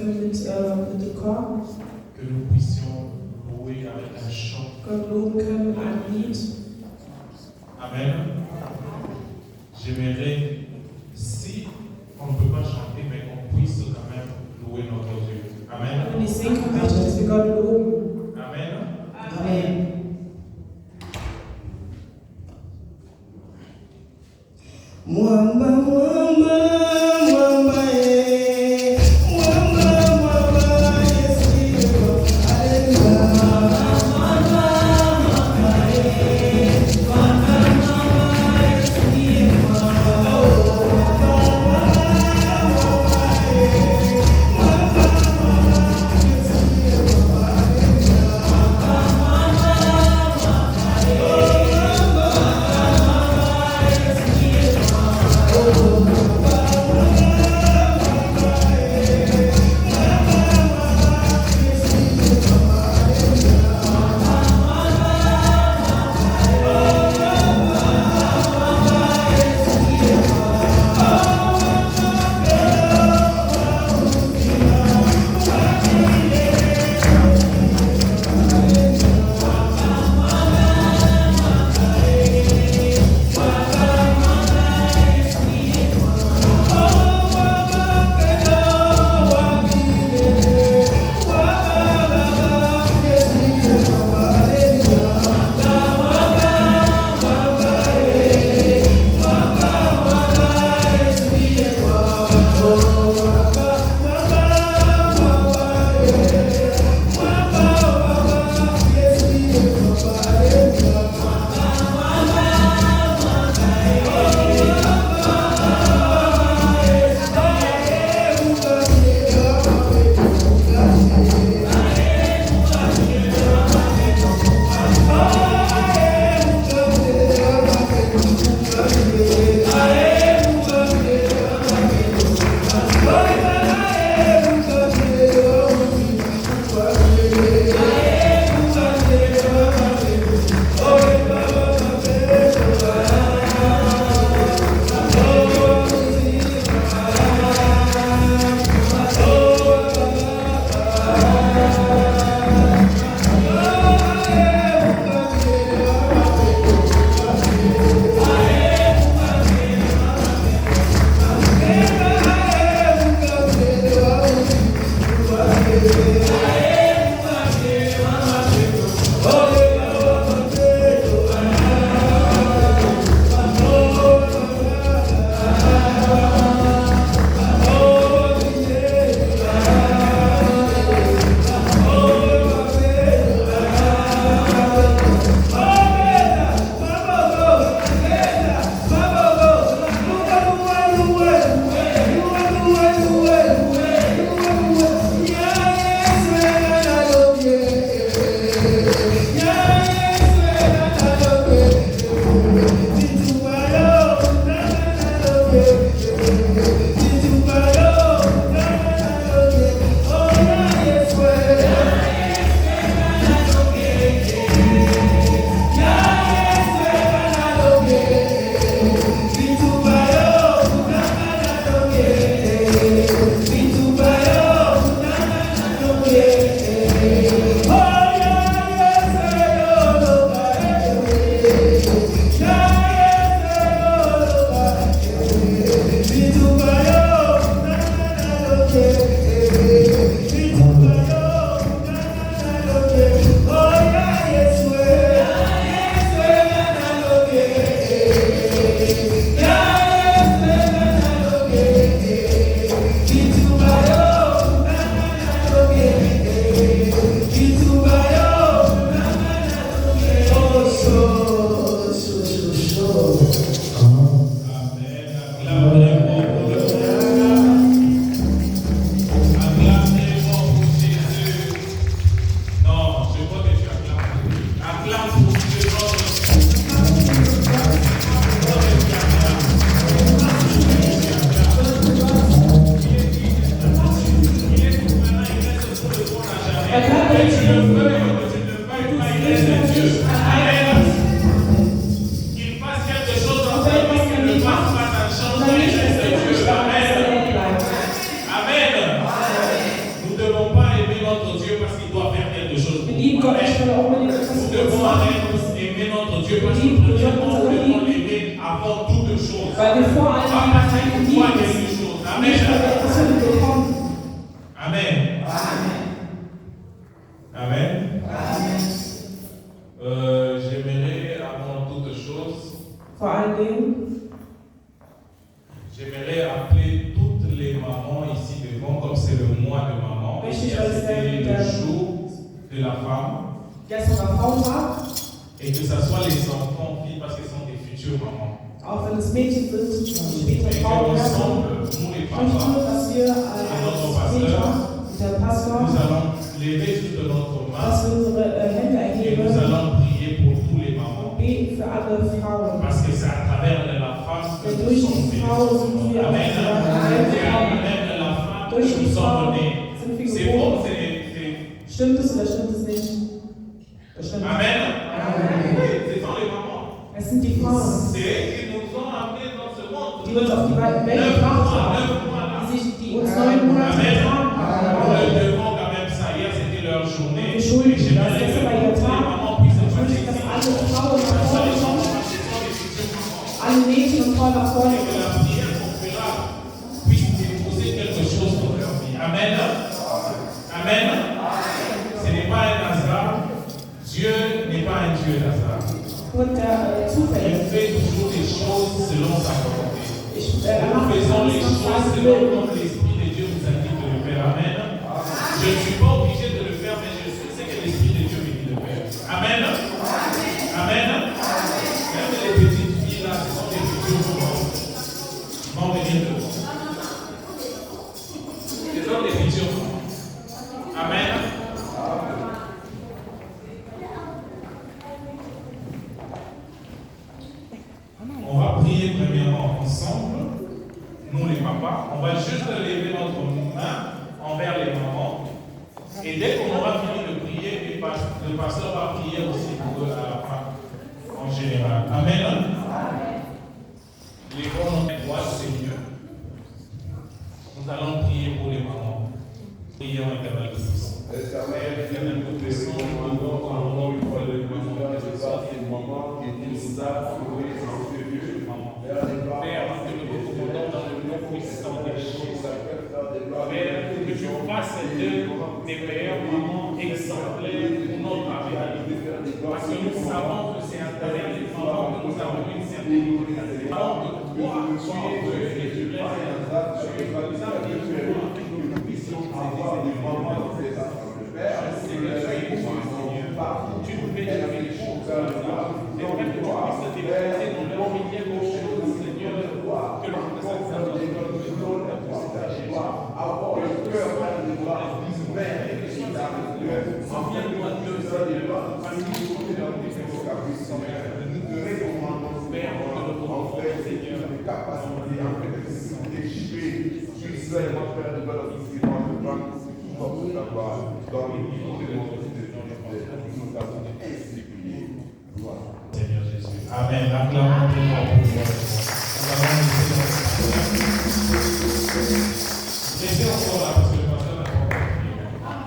füllen mit dem Chor. Que nous puissions louer avec un chant. Gott loben können mit einem Lied. Amen. J'aimerais, si on ne peut pas chanter, mais qu'on puisse quand même louer notre Dieu. Amen. Wenn ich singen kann, möchte ich, dass wir Gott loben. Amen. Amen. Mwamba, mwamba, mwamba, mwamba, mwamba, Yesu ndiyo, haleluya. Mwamba, mwamba, mwamba, mwamba, Yesu ndiyo, mwamba, lieben Gott nicht, weil er unbedingt etwas Nous für uns devons machen aimer muss. notre Dieu parce que premièrement, nous devons l'aimer avant toute chose. Weil wir vor allem Pas parce qu'il einen nous doit lieben quelque müssen. chose. Nicht, weil wir Amen. etwas von ihm bekommen. Amen. Amen. J'aimerais avant toute chose, Vor allen Dingen j'aimerais appeler toutes les mamans ici devant, comme c'est le mois de maman, et Richtig, hier weil es c'était der- le jour de la femme, gestern war Frauentag, et que ce soit les enfants, filles, parce qu'elles sont des futures mamans. auch wenn es Mädchen sind, später Et Frauen werden. qu'ensemble, nous les Ich möchte, papas, dass wir als Väter und der Pastor, nous allons lever toute notre main dass wir unsere Hände et nous erheben allons prier pour tous les mamans. und beten für alle Frauen. Parce que c'est à travers de la femme que Denn nous durch sommes die Frau sind bénis. wir Amen. auch C'est à Amen. travers de la femme que Durch die nous Frau sommes nés. sind wir C'est bon, geboren. Stimmt es oder stimmt es nicht? Das stimmt. Amen. Amen. Oui, ce sont les mamans. Es sind die Frauen, C'est elles qui nous ont amenés dans ce monde. die uns auf die Welt 9 gebracht mois, haben, 9 mois là. die uns 9 Monate Amen. getragen Nous haben. leur devons quand même ça. Hier, c'était leur journée. Wir schulden Et j'aimerais das. que Gestern war ihr toutes les Tag. mamans puissent Ich passer möchte, dass ici. alle Frauen nach Ça, vorne les kommen, enfants, ce sont les futures mamans. alle Mädchen und Frauen nach vorne Et que kommen. la prière qu'on fera puisse déposer quelque chose dans leur vie. Amen. Amen. Ce n'est pas un hasard. Dieu n'est pas un Dieu d'hasard. Und der Il Zufälle. fait toujours des choses selon sa volonté. Er Nous macht faisons alles les nach choses seinem selon Willen. comme l'Esprit de Dieu nous indique de le faire. Amen. Je ne suis pas obligé de le faire, mais je sais ce que l'Esprit de Dieu me dit de faire. Amen. Amen. Même les petites filles là, ce sont des futurs mamans. Ils vont venir devant. Ce sont des futurs mamans. Amen. On va prier premièrement ensemble, nous les papas. On va juste lever notre main envers les mamans. Et dès qu'on aura fini de prier, le pasteur va prier aussi pour eux à la fin, en général. Amen. Les bons droits, Seigneur. Nous allons prier pour les mamans. Prions éternel de tous. Père, éternel de tous, nous demandons pardon une fois de plus, que ce soit des mamans qui nous a sauvés, Dieu, maman. Père, que nous te commandons dans le nom puissant de Jésus. Père, que tu fasses d'eux des meilleures mamans exemplaires pour notre avenir. Parce que nous savons que c'est à travers les mamans que nous avons une certaine identité. Avant de croire, tu es Dieu et tu laisses tu es nous as mis que nous puissions avoir des mamans dans ces Père, je sais que tu es Dieu, Seigneur. Tu nous fais des choses. J'aimerais que tu puisses te déposer dans leur milliers de choses, Seigneur, que l'on puisse s'examiner dans le nom de ton Seigneur. Avoir le cœur de gloire, mère et de souviens-toi de Seigneur, parce qu'il faut que dans tes Seigneur, nous te recommandons, Père, de notre enfant, Seigneur, de capacité en fait d'échapper, seulement faire de bonnes officiellement de prendre ce qui va vous avoir dans le nom de notre Seigneur, nous avons ainsi prié. Seigneur Jésus. Amen. Acclamons pour nous. Nous allons laisser encore là parce que le pasteur n'a pas prié.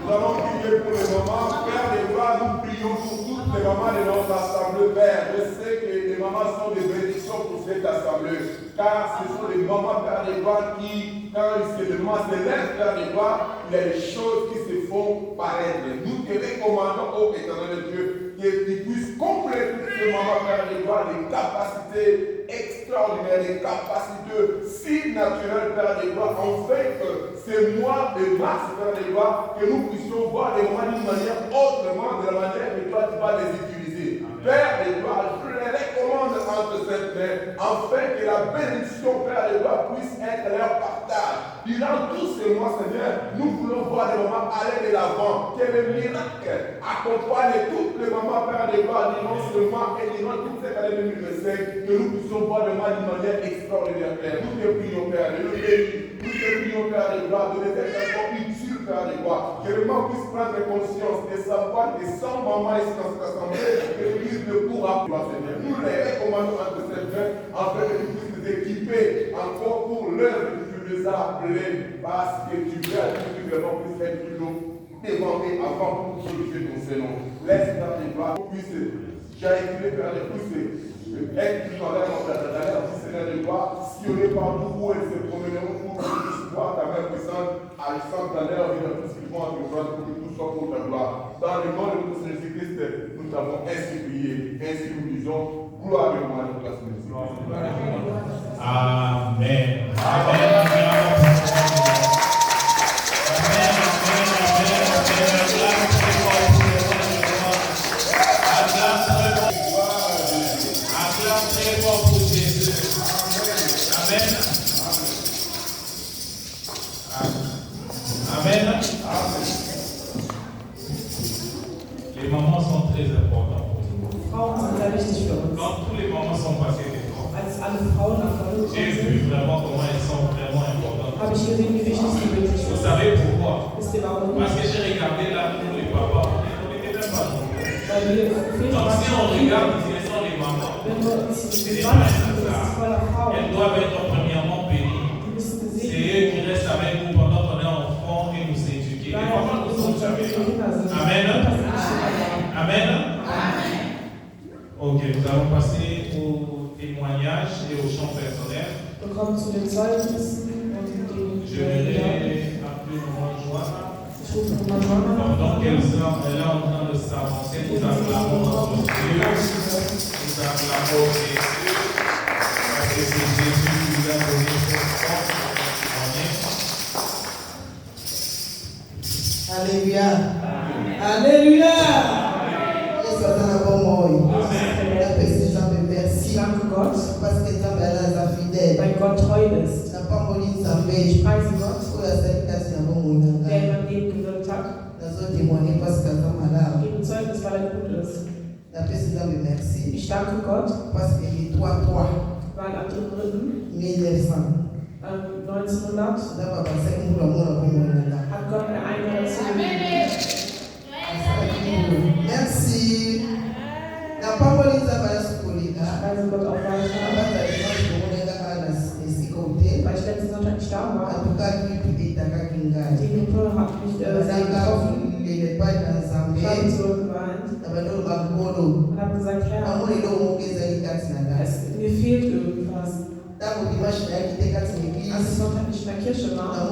Nous allons prier pour les mamans. Père des gloires, nous prions pour toutes les mamans de notre assemblée. Père, je sais que les mamans sont des bénédictions pour cette assemblée. Car ce sont les mamans, Père des gloires, qui, quand les mamans se lèvent, Père des gloires, il y a des choses qui se font paraître. Nous te recommandons, ô éternel Dieu, que tu puisses compléter ces mamans, Père des gloires, des capacités extraordinaires, des capacités si naturelles, Père des gloires, en fait que ces mois de mars, Père des gloires, que nous puissions voir les moments d'une manière autrement, de la manière que toi tu vas les utiliser. Père des gloires, je les recommande entre cette main, afin que la bénédiction, Père des gloires, puisse être leur partage. Durant tous ces mois, Seigneur, nous voulons voir les mamans aller de l'avant, que le miracle accompagne toutes les mamans, Père des gloires, durant ce mois et durant toute cette année 2025, que nous puissions voir les mamans d'une manière extraordinaire, Père. Nous te prions, Père, de le bénir. Nous te prions, Père des gloires, de les être utiles, Père des gloires. Que le monde puisse prendre conscience de savoir que sans maman ici dans cette assemblée, que l'Église ne pourra pas, Seigneur. Nous les recommandons entre cette main, afin que tu puisses nous équiper encore pour l'œuvre que tu les as appelés, parce que tu veux à tout que vraiment puisse être toujours t'éventer avant pour glorifier ton Seigneur. Laisse dans tes bras puisse j'arrive faire des poussées. Être plus dans l'air si Seigneur de gloire, sillonner partout où elle se promèneront pour que tu puisses voir ta main puissante, agissant dans l'air, et dans tout ce qu'ils vont entreprendre pour que tout soit pour ta gloire. Dans le nom de notre Seigneur Jésus-Christ, nous t'avons ainsi prié, ainsi nous disons, gloire et gloire à notre place. Amen. Amen. Les moments sont très importants pour nous. Frauen sind sehr wichtig für uns. Quand tous les moments sont passés devant, Als alle Frauen nach vorne j'ai gekommen vu sind, vraiment comment elles sont vraiment importantes. habe ich gesehen, wie wichtig sie wirklich Vous sind. savez pourquoi? Wisst ihr warum? Parce que j'ai regardé là pour les papas, on n'était même pas nombreux. Weil wir Väter Donc si on waren, regarde, ce sont les mamans. wenn wir uns C'est die des Wand mères, das ist voller Frauen. elles doivent être premièrement bénies. Die müssen C'est gesehen eux qui restent avec nous pendant qu'on est enfant et nous éduquer. Les mamans ne sont jamais là. Amen. Amen. Ok, nous allons passer au témoignage et au chant personnel. Wir kommen zu den Zeugnissen und den Je vais appeler Maman Joanna. Ich rufe Nummer Joanna. Pendant qu'elle est en train de s'avancer, nous acclamons notre Dieu. Nous acclamons Jésus. Parce que c'est Jésus qui nous a donné cette force pour témoigner. Alléluia. Alléluia. Et ça dans la bonne mort. Merci. Danke Gott, Parce que Dieu est là, fidèle. weil Gott treu ist. N'a pas moli Nzambe. Ich preise Gott, Pour la salutation à bon monde. der in meinem Leben gewirkt hat. Nous avons témoigné parce que Dieu est là. Geben Zeugnis, weil er gut ist. La paix, c'est Dieu, merci. Ich danke Gott, Parce que les 3-3, weil am 3.3. 1900. 1900 Dieu va passer pour le monde à bon monde. hat Gott mir eingelassen. Merci. N'a pas moli Nzambe à ce collègue. Preise Gott auch weiter, weil ich letzten Sonntag nicht da war. Die Gruppe hat mich sehr getroffen. Ich habe zurückgeweint und habe gesagt, Herr, mir fehlt irgendwas. Als ich Sonntag nicht in der Kirche war, habe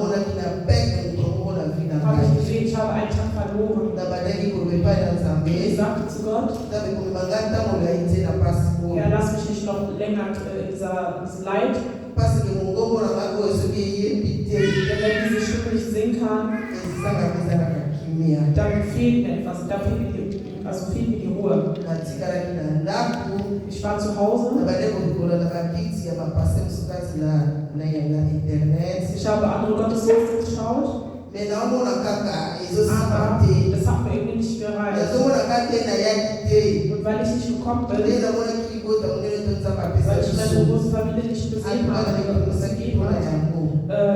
ich gesehen, ich habe einen Tag verloren. Ich sagte zu Gott, Herr, lass mich nicht noch länger in diesem Leid, denn wenn ich diese Stimme nicht singen kann, dann fehlt mir etwas, dann fehlt mir die Ruhe. Ich war zu Hause, ich habe andere Gottesdienste geschaut, aber das hat mir irgendwie nicht gereicht. Und weil ich nicht gekommen bin, weil ich meine große Familie nicht gesehen habe,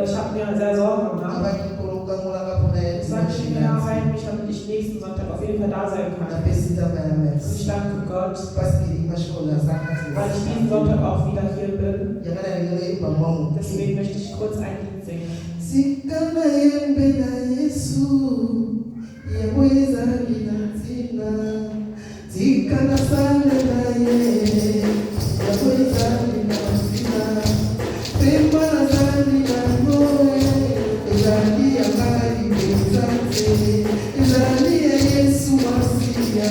ich habe mir sehr Sorgen gemacht. Ich sage mir rein, damit ich nächsten Sonntag auf jeden Fall da sein kann. Und ich danke Gott, weil ich diesen Sonntag auch wieder hier bin. Deswegen möchte ich kurz ein Lied singen. Sikana yembe na Yesu, yaweza ninatina. Sikana sana na ye, yaweza ninatina. Pemba na zani na moe, zani ya mali bezate, zani ya Yesu wasia,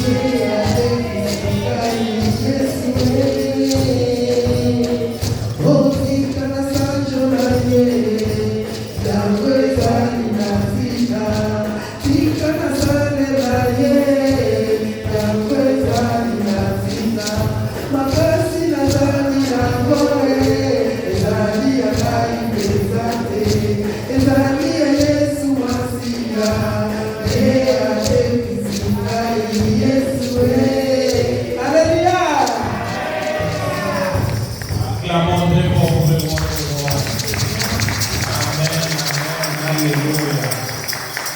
ye adekani Yesu ye. Oh, sikana sanjo na ye.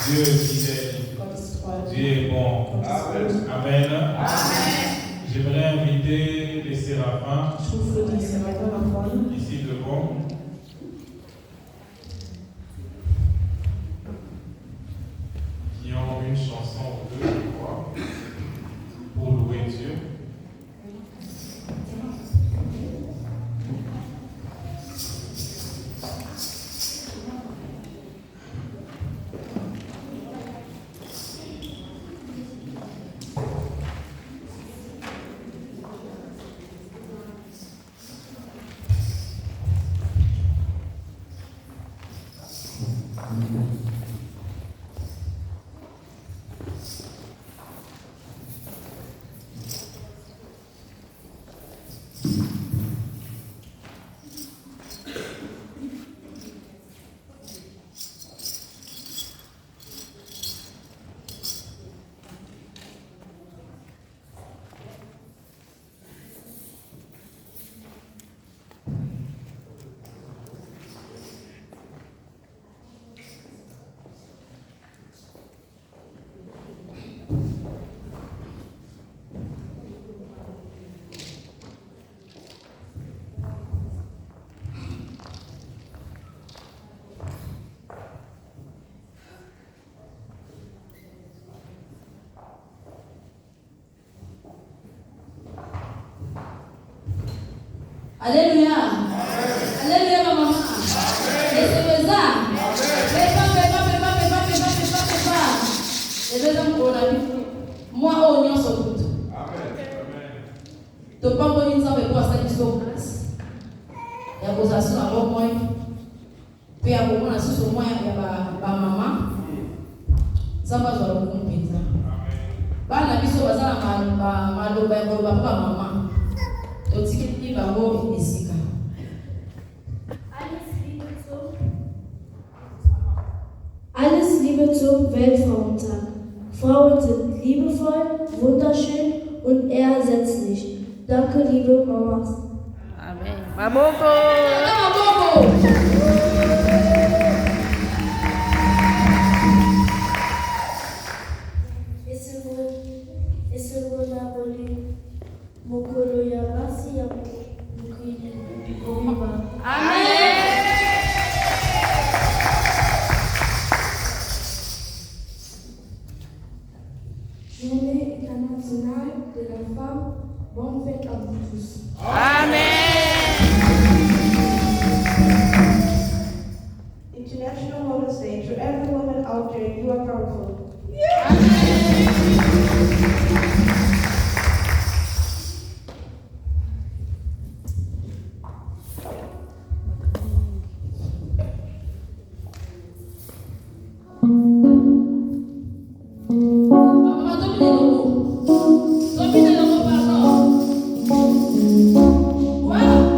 Dieu est fidèle. Dieu est bon. Amen. J'aimerais inviter les séraphins ici devant. Alléluia. Alléluia, ma maman. Et ça. Et deux ans pour la vie. Moi, on y en sort tout. Tu peux pas venir sans me voir ça qui sont en place. Il y a des actions avant moi. Puis il y a beaucoup d'actions sur moi, il y a ma maman. Ça va sur le compte. Bah, la vie sur ça, ma maman. Alles Liebe zum Weltfrauentag. Frauen sind liebevoll, wunderschön und unersetzlich. Danke, liebe Mamas. Amen. Maboko! Maboko! Mokolo ya basi ya mukini Omiba. Amen. Journée internationale de la femme. Bonne fête à vous tous. Amen. International Women's Day. To every woman out there, you are powerful. Wow.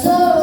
Sola,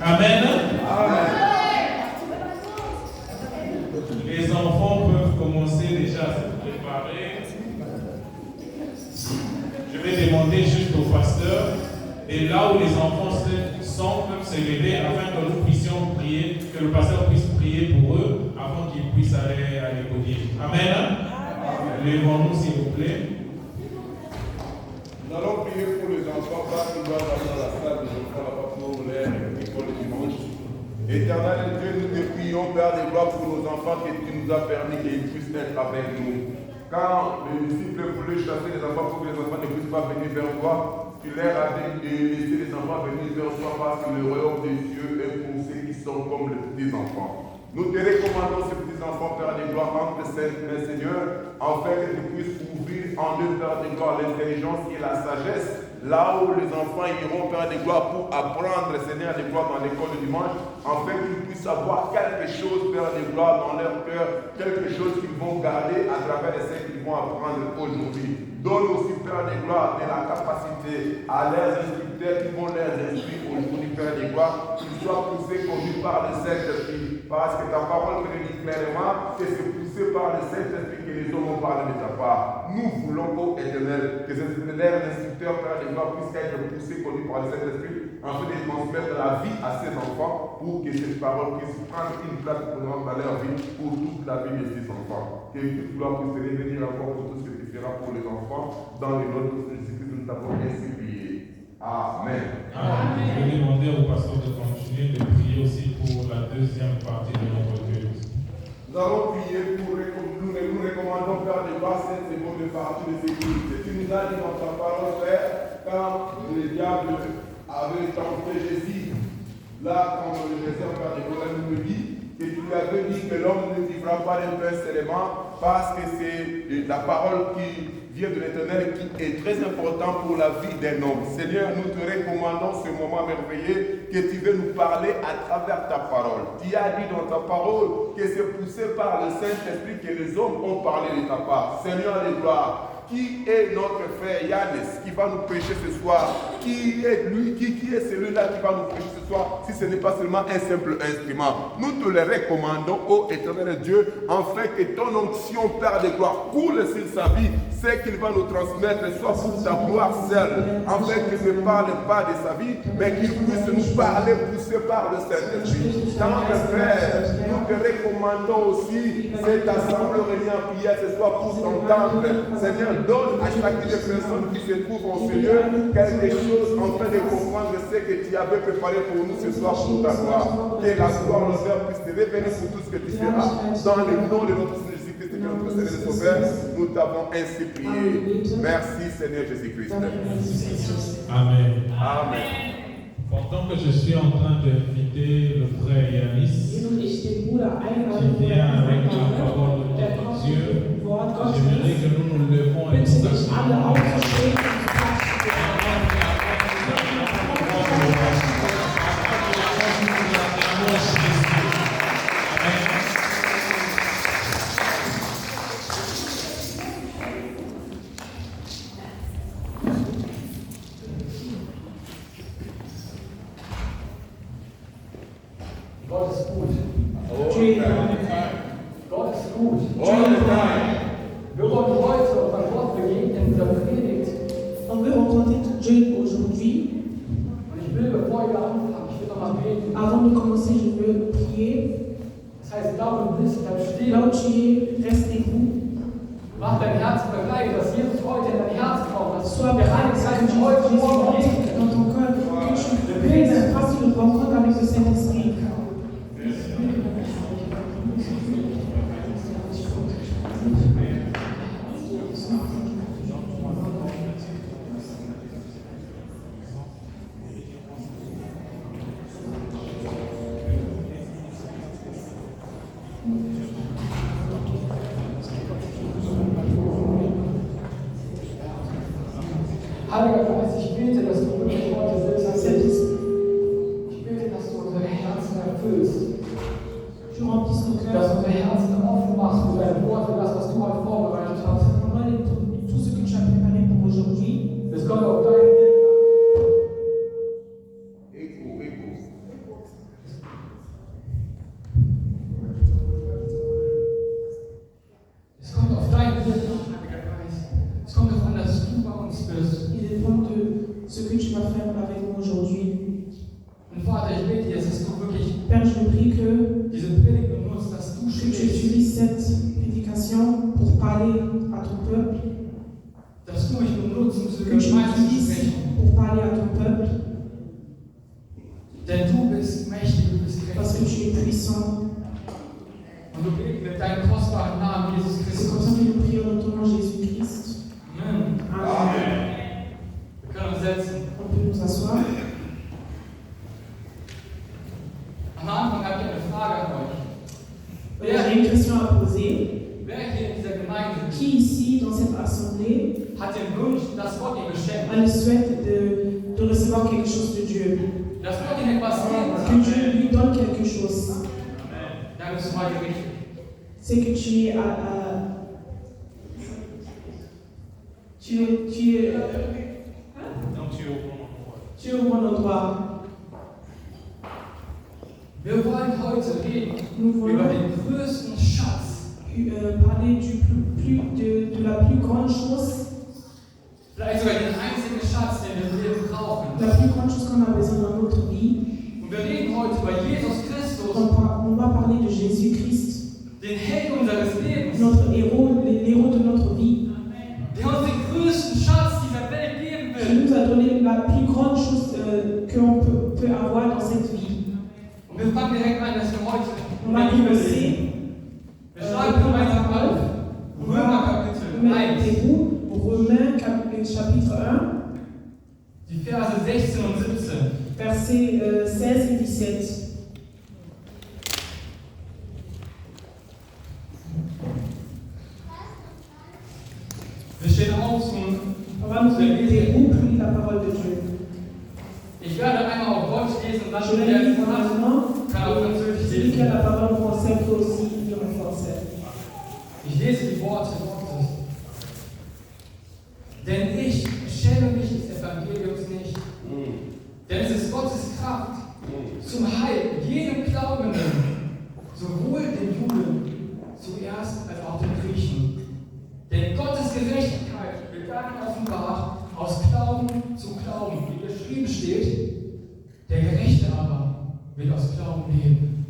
Amen. Amen. Les enfants peuvent commencer déjà à se préparer. Je vais demander juste au pasteur, et là où les enfants sont, peuvent se lever afin que nous puissions prier, que le pasteur puisse prier pour eux afin qu'ils puissent aller à l'écolier. Amen. Levons-nous s'il vous plaît. Nous allons prier pour les enfants parce qu'ils doivent aller dans la salle des enfants là-bas pour l'école du dimanche. Éternel Dieu, nous te prions, Père des gloires, pour nos enfants que tu nous as permis qu'ils puissent être avec nous. Quand les disciples voulaient chasser les enfants pour que les enfants ne puissent pas venir vers toi, tu leur as dit de laisser les enfants venir vers toi parce que le royaume des cieux est pour ceux qui sont comme les petits enfants. Nous te recommandons ces petits enfants, Père des gloires, entre les Seigneur, afin que tu puisses ouvrir en eux, Père des gloires, l'intelligence et la sagesse. Là où les enfants iront, Père des gloires, pour apprendre, Seigneur des gloires, dans l'école du dimanche, afin qu'ils puissent avoir quelque chose, Père des gloires, dans leur cœur, quelque chose qu'ils vont garder à travers les scènes qu'ils vont apprendre aujourd'hui. Donne aussi, Père des gloires, de la capacité à leurs instructeurs qui vont leur instruire aujourd'hui, Père des gloires, qu'ils soient poussés, conduits par le Saint-Esprit. Parce que ta parole te dit clairement que c'est poussé par le Saint-Esprit que les hommes ont parlé de ta part. Nous voulons, ô Éternel, que ces instructeurs, Père des gloires, puissent être poussés, conduits par le Saint-Esprit, afin de transmettre la vie à ces enfants, pour que cette parole puisse prendre une place prenante dans leur vie, pour toute la vie de ces enfants. Que toute gloire puisse revenir encore pour tout ce que tu feras pour les enfants, dans les noms de Jésus que nous t'avons ainsi prié. Amen. Amen. Je vais demander au pasteur de continuer de prier aussi pour la deuxième partie de notre culte. Nous allons prier pour nous recommandons, Père des gloires, cette seconde partie de sécurité. Tu nous as dit dans ta parole, Père, quand le diable avait tenté Jésus, là, quand le désert, Père des gloires, nous dit que tu lui avais dit que l'homme ne vivra pas d'un pain seulement, parce que c'est la parole qui vient de l'Éternel qui est très important pour la vie d'un homme. Seigneur, nous te recommandons ce moment merveilleux que tu veux nous parler à travers ta parole. Tu as dit dans ta parole que c'est poussé par le Saint-Esprit que les hommes ont parlé de ta part. Seigneur des gloires, qui est notre frère Yannis qui va nous prêcher ce soir? Qui est lui? Qui est celui-là qui va nous prêcher ce soir si ce n'est pas seulement un simple instrument? Nous te le recommandons, ô Éternel Dieu, afin que ton onction, Père de gloire, coule sur sa vie. C'est qu'il va nous transmettre, soit pour ta gloire seule, afin qu'il ne parle pas de sa vie, mais qu'il puisse nous parler poussé par le Saint-Esprit. Tant que Frère, nous te recommandons aussi cette assemblée réunie en prière ce soir pour ton temple. Seigneur, donne à chacune des personnes qui se trouvent en ce lieu quelque chose en train de comprendre ce que tu avais préparé pour nous ce soir pour ta gloire. Que la gloire, l'honneur puisse te revenir pour tout ce que tu feras dans le nom de notre Seigneur Jésus-Christ et de notre Seigneur et Sauveur. Nous t'avons ainsi prié. Merci Seigneur Jésus-Christ. Amen. Amen. Pendant que je suis en train d'inviter le frère Yannis, qui vient avec la parole de Dieu, j'aimerais que nous nous levons et nous accueillons. Gott ist gut. Gott ist gut. Wir wollen heute unser Wort begegnen, dieser Predigt. On veut rencontrer Dieu aujourd'hui. Und ich will, bevor wir anfangen, ich will nochmal beten. Avant de commencer, je veux prier. Das heißt, da wo du bist, bleib stehen. Là où tu es, reste debout. Mach dein Herz bereit, dass Jesus heute in dein Herz kommt. Dass Sois bereit, dass que du heute Morgen Jésus begegnet. dans ton cœur, que tu puisses passer une rencontre avec le Saint-Esprit. Heiliger Geist, ich bete, dass du wirklich heute sitzt. Ich bete, dass du unsere Herzen erfüllst. Tu remplis son cœur. Dass du unsere Herzen offen machst für dein Wort, für das, was du heute vorbereitet hast. Tout ce que tu as préparé pour aujourd'hui. Es kommt auf deinen Weg. Écho. Père, je prie que diese Predigt benutzt, dass du tu sprichst, utilises cette prédication pour parler à ton peuple, dass du mich benutzt, um zu que tu Gemeinde zu l'utilises sprechen. pour parler à ton peuple, Denn du bist mächtig, du bist parce que kräftig. tu es puissant. Und du beten mit deinem kostbaren Namen, Jesus C'est comme Christus. ça que nous prions dans ton nom Jésus-Christ. Amen. Amen. Wir können uns setzen. On peut nous asseoir. Am Anfang habe ich eine Frage an euch. J'ai une question à poser. Wer hier in dieser Gemeinde Qui ici, dans cette assemblée, hat den Wunsch, dass Gott ihm geschenkt a le souhait de recevoir quelque chose de Dieu? dass Gott ihm etwas Que gibt? Dieu lui donne quelque chose. Dann bist du heute richtig. C'est que tu es Donc tu es au bon endroit. tu es au bon endroit. Wir wollen heute reden Nous über voulons den größten Schatz. parler de la plus grande chose, Vielleicht sogar den einzigen Schatz, den wir im Leben brauchen. la plus grande chose qu'on a besoin dans notre vie. Und wir reden heute über Jesus Christus, On va parler de Jésus-Christ, den Held unseres Lebens, notre héros, l'héros de notre vie, der uns den größten Schatz dieser Welt geben qui will. nous a donné la plus grande chose qu'on peut avoir dans cette vie. Und wir fangen direkt an, dass wir heute On in va der Bibel lesen. commencer. Wir schlagen gemeinsam auf. Römer Kapitel 1, Romains chapitre 1, die Verse 16 und 17. versets 16 et 17. Wir stehen auf und On va nous lire debout pour lire la parole de Dieu. ich werde einmal auf Deutsch lesen und dann Je vais lire kann maintenant. auf Französisch Celui qui a lesen. la parole en français peut aussi lire en français. Ich lese die Worte Gottes. Denn ich schäme mich des Evangeliums nicht. Denn es ist Gottes Kraft zum Heil jedem Glaubenden, sowohl den Juden zuerst als auch den Griechen. Denn Gottes Gerechtigkeit wird darin offenbart, aus Glauben zu Glauben, wie geschrieben steht, der Gerechte aber wird aus Glauben leben.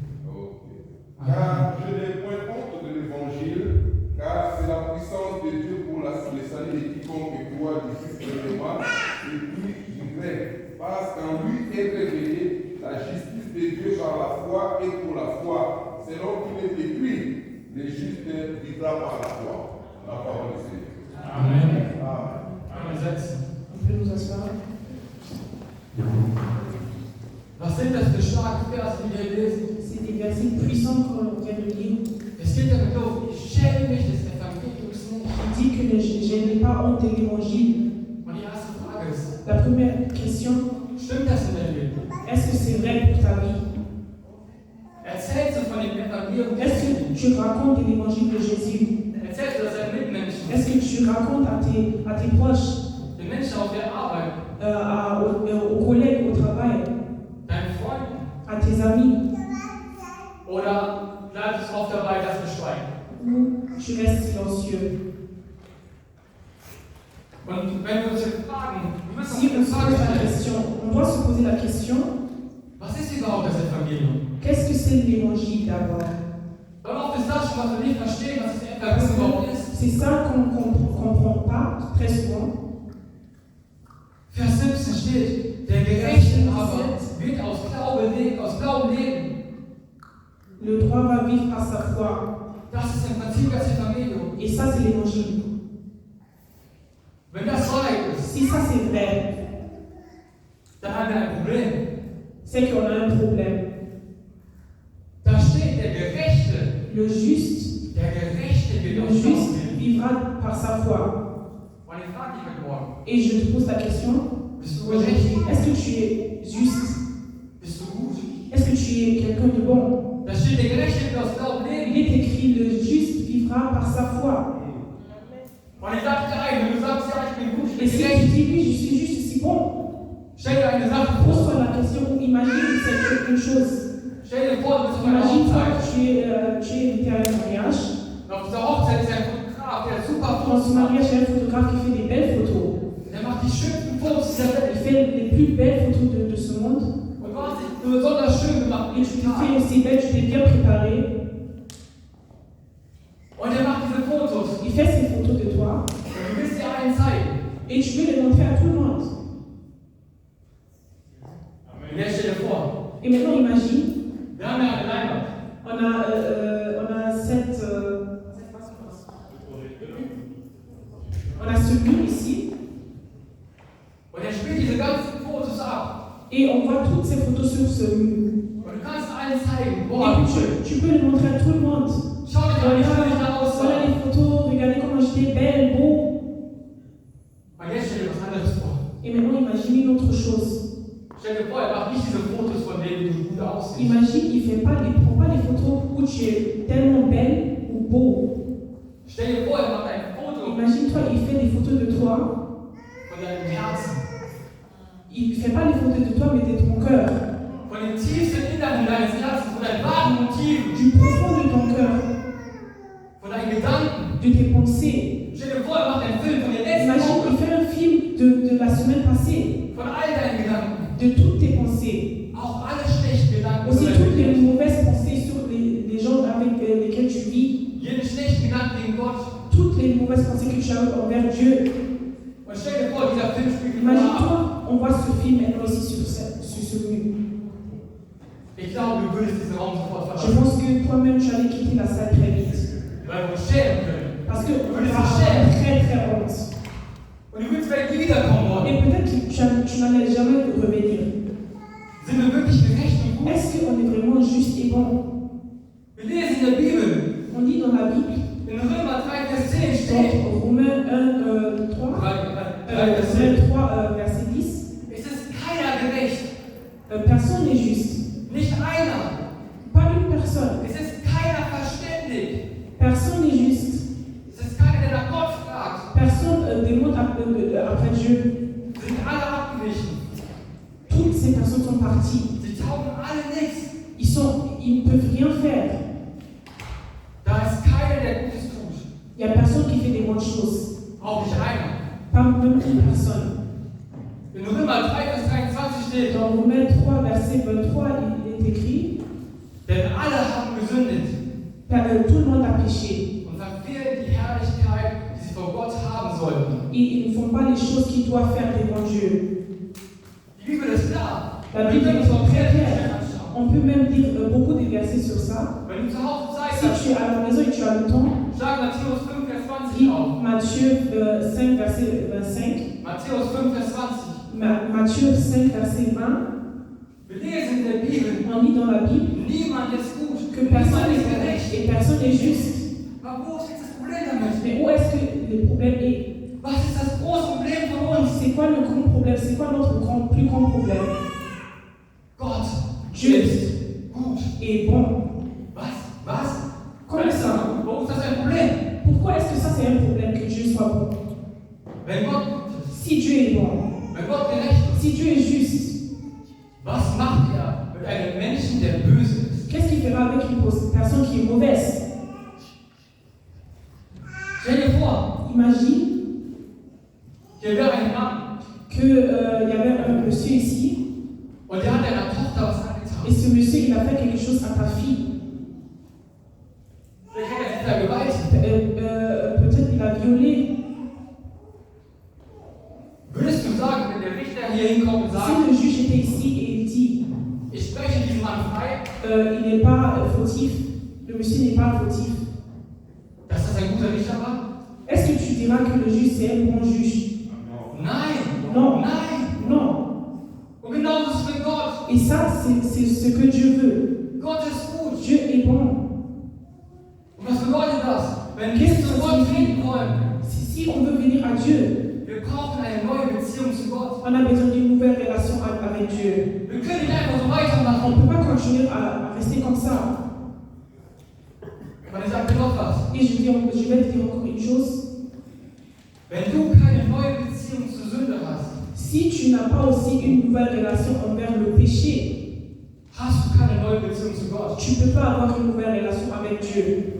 Car je n'ai point honte de l'évangile, car c'est la puissance de Dieu pour le salut de quiconque croit, du juif premièrement, et puis du grec. Parce qu'en lui est révélée la justice de Dieu par la foi et pour la foi. Selon qu'il est écrit, le juste vivra par la foi. La parole de Dieu. Amen. Amen. Amen. Setzen. On peut nous asseoir. Was sind das für starke Verse, die wir lesen? C'est des versets puissants qu'on vient de lire. Es geht damit los, ich schäme mich des Evangeliums nicht. Il dit que je n'ai pas honte de l'évangile. Und die erste Frage ist, La première question, stimmt das in deinem Leben? est-ce que c'est vrai pour ta vie? Erzählst du von dem Evangelium Est-ce que Christi? tu racontes de l'évangile de Jésus? Erzählst du das deinen Mitmenschen? Est-ce que tu racontes à tes proches, Den Menschen auf der Arbeit? aux collègues au travail, Deinen Freunden? à tes amis? Oder bleibst du oft dabei, das zu schweigen? Ou tu restes silencieux? Und wenn wir uns jetzt fragen, wir müssen Si on uns se die Frage pose la stellen, question, on doit se poser la question, was ist überhaupt das Evangelium? qu'est-ce que c'est l'évangile d'abord? Weil oft ist das schon, was wir nicht verstehen, was das Evangelium überhaupt ist. C'est ça qu'on ne comprend pas très souvent. Vers 17 steht, der Gerechte aber wird aus Glauben leben. Le droit va vivre par sa foi. Das ist im Prinzip das Evangelium. Et ça, c'est l'évangile. Wenn das wahr ist, Si ça, c'est vrai, dann haben wir ein Problem. c'est qu'on a un problème. Da steht der Gerechte. Le juste, Der Gerechte wird le aus Glauben juste leben. vivra par sa foi. Und ich frage dich heute Morgen, Et je te pose la question, bist du gerecht? est-ce que tu es juste? Bist du gut? Est-ce que tu es quelqu'un de bon? Da steht der Gerechte wird aus Glauben leben. Il est écrit, le juste vivra par sa foi. Und ich sage dir ein, wenn du sagst, ja, ich bin gut, ich Et bin si tu gerecht, dis oui, je suis juste, je suis bon, stell dir eine Sache vor. pose-toi la question, imagine une chose. Stell dir vor, du bist auf einer Imagine-toi Hochzeit. tu es invité à un mariage. Und auf dieser Hochzeit ist ein Fotograf, der super Dans Fotos ce macht. mariage, il y a un photographe qui fait des belles photos. Der macht die schönsten Fotos dieser Il Welt. fait les plus belles photos de ce monde. Und Du hast dich besonders schön gemacht, Et tu t'es fait aussi belle, tu t'es bien préparée. Und er macht diese Fotos. Il fait ces photos de toi. Und du willst dir allen zeigen. Et tu veux les montrer à tout le monde. Und jetzt stell dir vor, Et maintenant, imagine, wir haben ja eine Leinwand. on a ce mur ici. Und er spielt diese ganzen Fotos ab. Et on voit toutes ces photos sur ce mur. Und du kannst allen zeigen, Et boah, puis tu peux les montrer à tout le monde. schau dir mal, wie schön ich da Voilà aussah. les photos, regardez comment j'étais belle, beau. Und jetzt stell dir was anderes vor. Et maintenant, imagine une autre chose. Stell dir vor, er macht nicht diese Fotos von denen, wie du gut aussiehst. Imagine, prend pas les photos où tu es tellement belle ou beau. Stell dir vor, er macht ein Foto Imagine-toi, il fait des photos de toi. von deinem Herzen. Il fait pas les photos de toi, mais de ton cœur. Von dem tiefsten Inneren deines Herzens, von deinen wahren Motiven, Du profond de ton cœur, von deinen Gedanken. de tes pensées. Stell dir vor, er macht einen Film von den letzten Imagine, Wochen, il fait un film de la semaine passée, von all deinen Gedanken. de toutes tes pensées. Auch alle schlechten Gedanken. Aussi von toutes deinem les Leben. mauvaises pensées sur les gens avec lesquels tu vis. Jeden schlechten Gedanken gegen Gott. Toutes les mauvaises pensées que tu as envers Dieu. Und stell dir vor, dieser Film spielt genau ab. Imagine-toi, on voit ce film maintenant ici sur ce mur. Ich glaube, du würdest diesen Raum sofort Je verlassen. pense que toi-même, tu allais quitter la salle très vite. Weil wir uns schämen können. Parce que Du on würdest va dich avoir schämen. très très honte. Und du würdest vielleicht nie wiederkommen wollen. Et peut-être que tu n'allais jamais revenir. Sind wir wirklich gerecht und gut? Est-ce qu'on est vraiment juste et bon? Wir lesen in der Bibel, On lit dans la Bible, in Römer 3, Vers 10 steht, donc Romains 1, 3, Romains 3, verset 10, es ist keiner gerecht. personne n'est juste. Nicht einer. Pas une personne. Es ist keiner verständig. Personne n'est juste. Es ist keiner, der nach Gott fragt. Personne demande après Dieu. Sie sind alle abgewichen. Toutes ces personnes sont parties. Sie taugen alle nichts. Ils ne peuvent rien faire. Da ist keiner, der Gutes tut. Il n'y a personne qui fait des bonnes choses. Auch nicht einer. Pas même une personne. In Römer 3, Vers 23 steht, Dans Romains 3, verset 23, il est écrit, denn alle haben gesündigt tout le monde a péché. und verfehlen die Herrlichkeit, die sie vor Gott haben sollten. Ils ne font pas les choses qu'ils doivent faire devant Dieu. Die Bibel ist klar. La Wir Bible können est uns auch très Kreativität claire. anschauen. On peut même lire beaucoup de versets sur ça. Wenn du zu Hause Zeit Si hast, tu es à la maison et tu as le temps, schlag Matthäus 5, Vers 20 lis auf. Matthieu 5, verset 25. Matthäus 5, Vers 20. Matthieu 5, verset 20. Wir lesen in der Bibel, On lit dans la Bible niemand ist gut, que personne niemand ist n'est gerecht. et personne n'est juste. Aber wo ist jetzt das Problem damit? Mais où est-ce que le problème est? Was ist das große Problem von uns? C'est quoi le grand problème? C'est quoi notre plus grand problème? Gott Dieu ist gut. est bon. Was? Comment ça? Wo ist das ein Problem? Pourquoi est-ce que ça c'est un problème que Dieu soit bon? Wenn Gott gut ist, Si Dieu est bon, wenn Gott gerecht ist, si Dieu est juste, was macht er mit einem Menschen, der böse ist? qu'est-ce qu'il fera avec une personne qui est mauvaise? Stell dir vor, Imagine hier wäre ein Mann qu'il y avait un monsieur ici und der hat deiner Tochter was angetan. et ce monsieur il a fait quelque chose à ta fille. Vielleicht hat er sie vergewaltigt. Peut-être il a violé. Würdest du sagen, wenn der Richter hier hinkommt und sagt, Si le juge était ici et il dit ich spreche diesen Mann frei, il n'est pas fautif, le monsieur n'est pas fautif, dass das ein guter Richter war? est-ce que tu diras que le juge c'est un bon juge? Nein. Non. Nein. Non. Und genauso ist es mit Gott. Et ça, c'est ce que Dieu veut. Gott ist gut. Dieu est bon. Und was bedeutet das? Wenn wir zu Gott finden wollen, Si on veut venir à Dieu, wir brauchen eine neue Beziehung zu Gott. on a besoin d'une nouvelle relation avec Dieu. Wir können nicht einfach so On weitermachen. ne peut pas continuer à rester comme ça. Aber ich sage dir noch was. Et je vais te dire encore une chose. Wenn du keine neue Beziehung zur Sünde hast, Si tu n'as pas aussi une nouvelle relation envers le péché, hast du keine neue Beziehung zu Gott. tu ne peux pas avoir une nouvelle relation avec Dieu.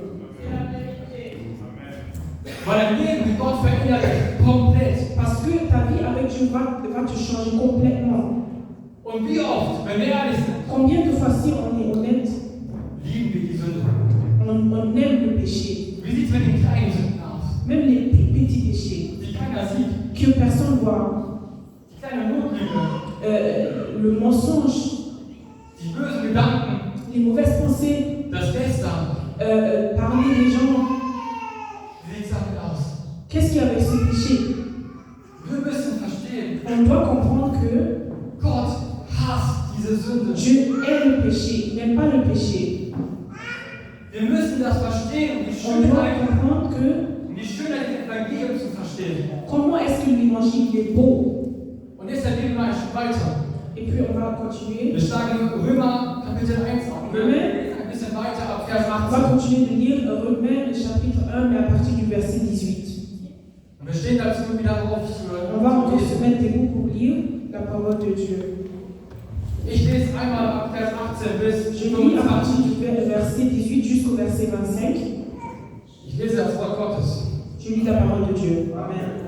Weil dein Leben mit Gott verändert sich komplett. Parce que ta vie avec Dieu va te changer complètement. Und Und wie oft, wenn wir ehrlich sind, Combien de fois, si on est honnête, lieben wir die Sünde? on aime le péché, Wie sieht es mit den kleinen Sünden aus? même les plus petits péchés, Die keiner sieht. que personne voit, Die kleine Notlüge, le mensonge, die bösen Gedanken, les mauvaises pensées, das Lästern. parler des gens. Wie sieht es damit aus? Qu'est-ce qu'il y a avec ce péché? Wir müssen verstehen, On doit comprendre que Gott hasst diese Sünde. Dieu aime le péché, il n'aime pas le péché. Wir müssen das verstehen, um On doit comprendre que die Schönheit des Evangeliums zu verstehen. comment est-ce que l'évangile est beau. Und deshalb gehen wir ein Stück weiter. Et puis on va continuer. Wir schlagen Römer Kapitel 1 auf. Wir lesen ein bisschen weiter ab Vers On va 18. continuer de lire Romains chapitre 1, mais à partir du verset 18. Und wir stehen dazu wieder auf On va encore zu se lesen. mettre debout pour lire la parole de Dieu. Ich lese einmal ab Vers 18 bis Je lis à 25. partir du verset 18 jusqu'au verset 25. Ich lese das Wort Gottes. Je lis la parole de Dieu. Amen.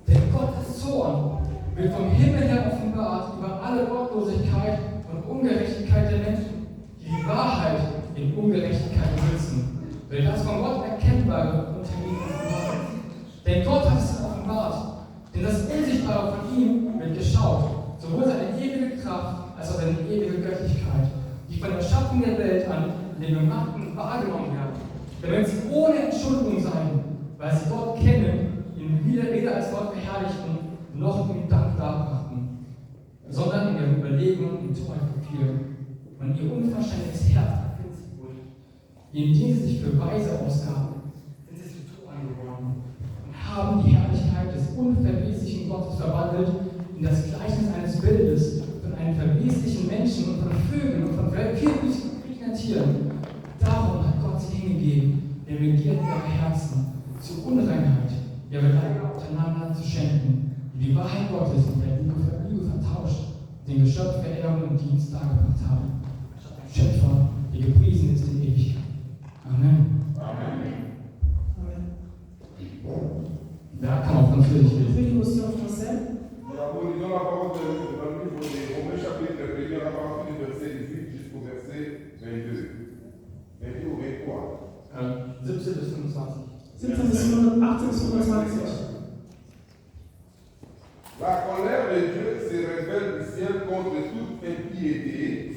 Denn Gottes Zorn wird vom Himmel her offenbart über alle Gottlosigkeit und Ungerechtigkeit der Menschen, die die Wahrheit in Ungerechtigkeit besitzen. Weil das von Gott Erkennbare unter ihnen offenbart ist. Denn Gott hat es offenbart. Denn das Unsichtbare von ihm wird geschaut, sowohl seine ewige Kraft als auch seine ewige Göttlichkeit, die von der Schaffung der Welt an in den Gemachten wahrgenommen werden, damit sie ohne Entschuldigung seien, weil sie Gott kennen, ihn weder als Gott verherrlichten, noch ihm Dank darbrachten, sondern in der Überlegung in Torheit verfielen und ihr unverständliches Herz verfinstert wurde. Indem sie sich für Weise ausgaben, sind sie zu Toren geworden und haben die Herrlichkeit des unverweslichen Gottes verwandelt in das Gleichnis eines Bildes von einem verweslichen Menschen und von Vögeln und von vierfüßigen Tieren. Darum hat Gott sie hingegeben, den Begierden ihrer Herzen, zur Unreinheit, ihre Leiber untereinander zu schenken, die die Wahrheit Gottes und der Lüge vertauscht, den Geschöpf Verehrung und Dienst dargebracht haben. Schöpfer, der gepriesen ist in Ewigkeit. Amen. Amen. Wer kann auch Französisch Je lesen? vais lire aussi en français. Nous lisons la parole de Dieu dans le livre des Romains chapitre 1 à partir du verset 18 jusqu'au verset 22. 22 ou 23. 17 bis 25. 17 bis 18 bis 25. La colère de Dieu se révèle du ciel contre toute impiété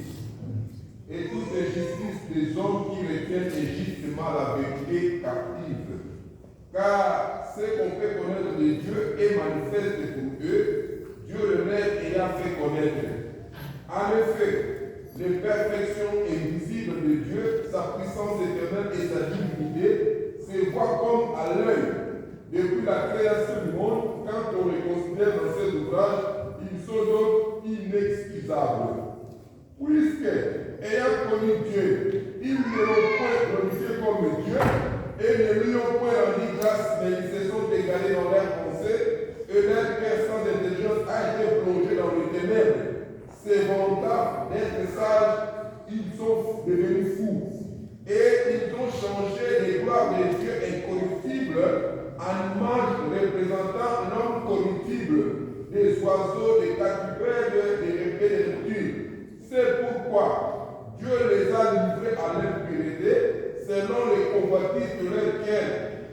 et toute injustice des hommes qui retiennent injustement la vérité captive. Car ce qu'on fait connaître de Dieu est manifeste pour eux, Dieu le leur ayant fait connaître. En effet, les perfections invisibles de Dieu, sa puissance éternelle et sa divinité se voient comme à l'œil. Depuis la création du monde, quand on les considère dans cet ouvrage, ils sont donc inexcusables. Puisque, ayant connu Dieu, ils ne l'ont point glorifié comme Dieu et ne lui ont point rendu grâce, mais ils se sont égarés dans leurs pensées et leur cœur sans intelligence a été plongé dans les ténèbres. Se vantant d'être sages, ils sont devenus fous et ils ont changé les gloires de Dieu incorruptibles en image représentant l'homme corruptible, des oiseaux, des quadrupèdes, des reptiles. C'est pourquoi Dieu les a livrés à l'impureté selon les convoitises de leur cœur,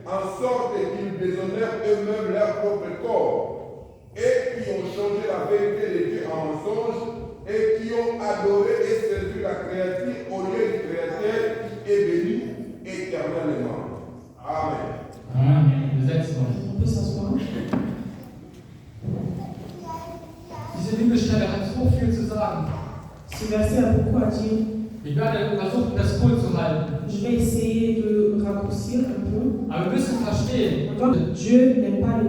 en sorte qu'ils déshonorent eux-mêmes leur propre corps, et qui ont changé la vérité de Dieu en mensonge, et qui ont adoré et servi la créature au lieu du Créateur et béni éternellement. Amen. Amen. Wir setzen uns. On peut s'asseoir. Diese Bibelstelle hat so viel zu sagen. Ce verset a beaucoup à dire. Ich werde versuchen, das kurz zu halten. Je vais essayer de raccourcir un peu. Aber wir müssen verstehen, Dieu n'aime pas les